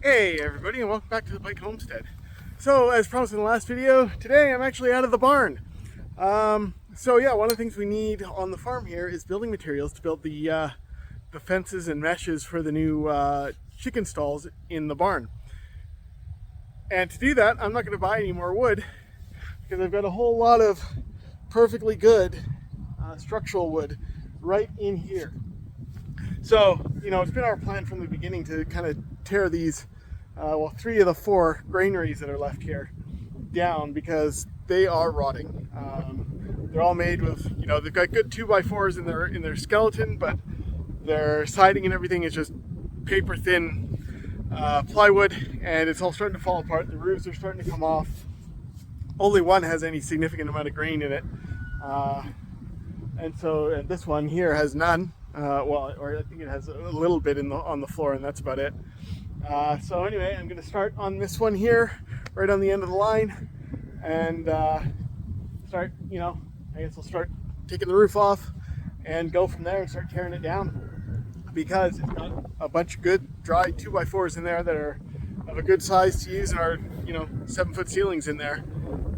Hey everybody, and welcome back to the Bike Homestead. So as promised in the last video, today I'm actually out of the barn. So yeah, one of the things we need on the farm here is building materials to build the fences and meshes for the new chicken stalls in the barn. And to do that, I'm not going to buy any more wood because I've got a whole lot of perfectly good structural wood right in here. So, you know, it's been our plan from the beginning to kind of tear these, three of the four graineries that are left here down because they are rotting. They're all made with, you know, they've got good 2x4s in their skeleton, but their siding and everything is just paper thin plywood, and it's all starting to fall apart. The roofs are starting to come off. Only one has any significant amount of grain in it. And this one here has none. Or I think it has a little bit on the floor, and that's about it. So anyway, I'm going to start on this one here, right on the end of the line, and start, you know, I guess I'll start taking the roof off and go from there and start tearing it down, because it's got a bunch of good dry 2x4s in there that are of a good size to use, and are, you know, 7-foot ceilings in there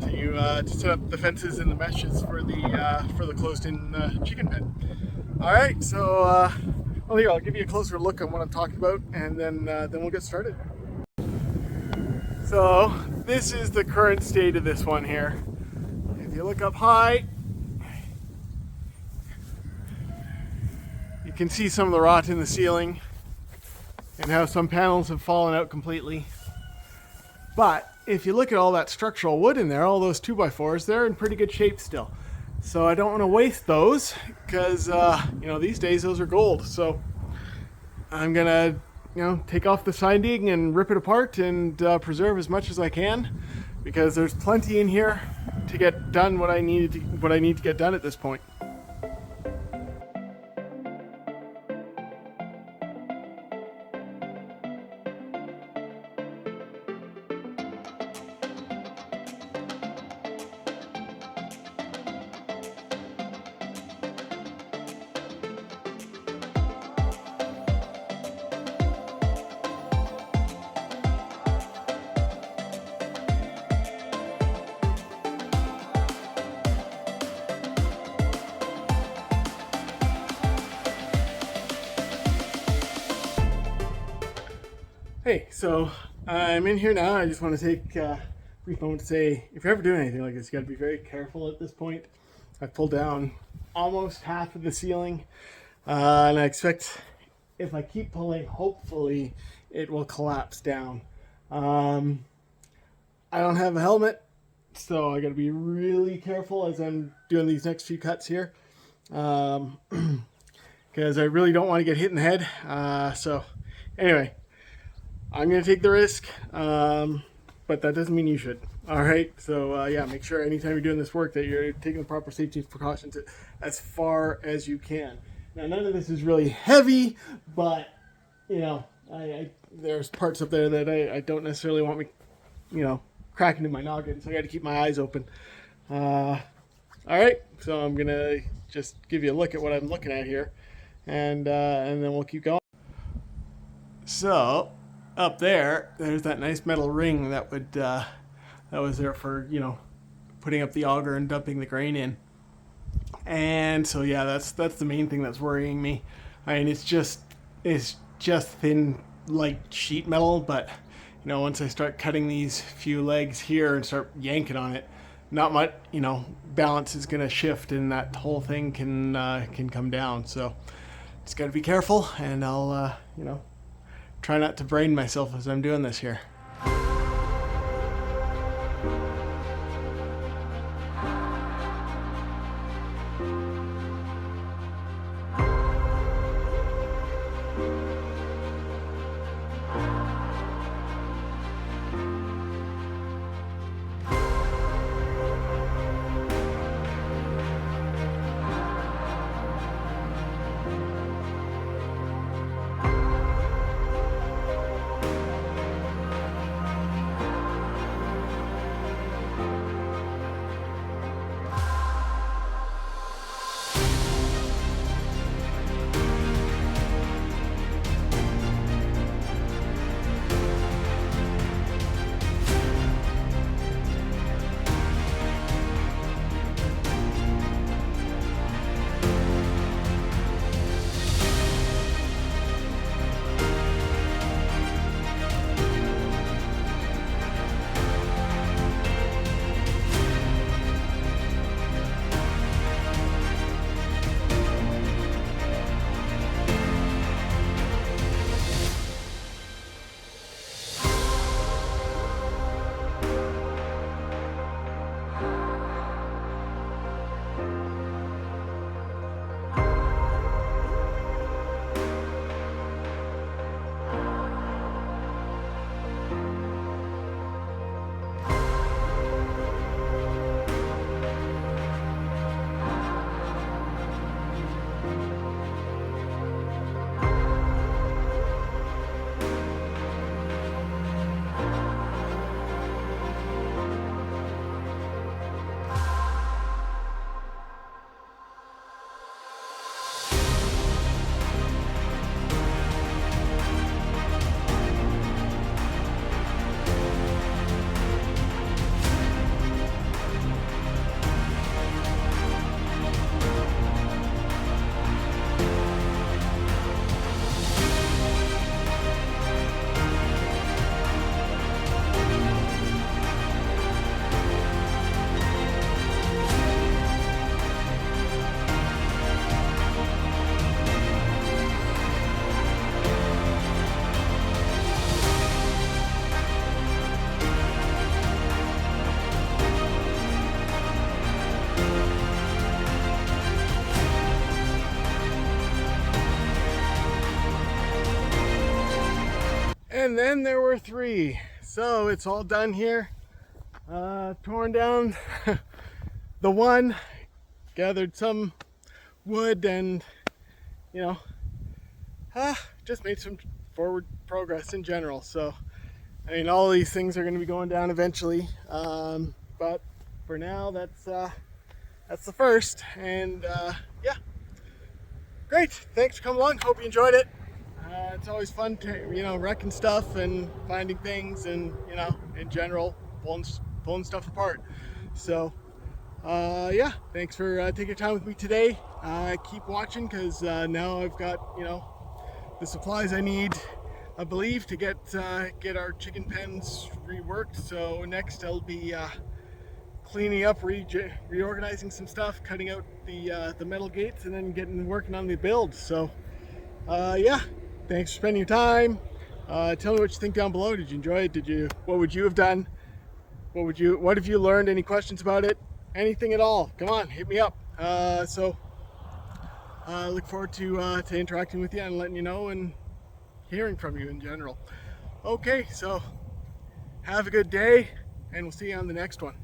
to set up the fences and the meshes for the closed-in chicken pen. All right, so well, here, I'll give you a closer look on what I'm talking about, and then we'll get started. So this is the current state of this one here. If you look up high, you can see some of the rot in the ceiling and how some panels have fallen out completely. But if you look at all that structural wood in there, all those 2x4s, they're in pretty good shape still. So I don't want to waste those because, you know, these days those are gold. So I'm going to, you know, take off the siding and rip it apart and preserve as much as I can, because there's plenty in here to get done what I need to get done at this point. Hey, so I'm in here now. I just want to take a brief moment to say, if you're ever doing anything like this, you got to be very careful at this point. I've pulled down almost half of the ceiling, and I expect if I keep pulling, hopefully it will collapse down. I don't have a helmet, so I got to be really careful as I'm doing these next few cuts here, because I really don't want to get hit in the head. So anyway, I'm going to take the risk, but that doesn't mean you should. All right, so yeah, make sure anytime you're doing this work that you're taking the proper safety precautions as far as you can. Now, none of this is really heavy, but, you know, there's parts up there that I don't necessarily want me, you know, cracking in my noggin, so I got to keep my eyes open. All right, so I'm going to just give you a look at what I'm looking at here, and then we'll keep going. So up there's that nice metal ring that was there for, you know, putting up the auger and dumping the grain in. And so yeah, that's the main thing that's worrying me. I mean, it's just thin, light sheet metal, but, you know, once I start cutting these few legs here and start yanking on it, not much, you know, balance is gonna shift, and that whole thing can come down. So just got to be careful, and I'll you know, try not to brain myself as I'm doing this here. And then there were 3. So it's all done here. Torn down the one, gathered some wood, and just made some forward progress in general. So I mean, all these things are going to be going down eventually, but for now that's the first. And yeah, great, thanks for coming along. Hope you enjoyed it. It's always fun to wrecking stuff and finding things, and in general pulling stuff apart. So yeah, thanks for taking time with me today. Keep watching, because now I've got the supplies I need, I believe, to get our chicken pens reworked. So next I'll be cleaning up, reorganizing some stuff, cutting out the metal gates, and then working on the build. So yeah, thanks for spending your time. Tell me what you think down below. Did you enjoy it? What would you have done? What have you learned? Any questions about it? Anything at all? Come on, hit me up. So look forward to interacting with you and letting you know and hearing from you in general. Okay, so have a good day, and we'll see you on the next one.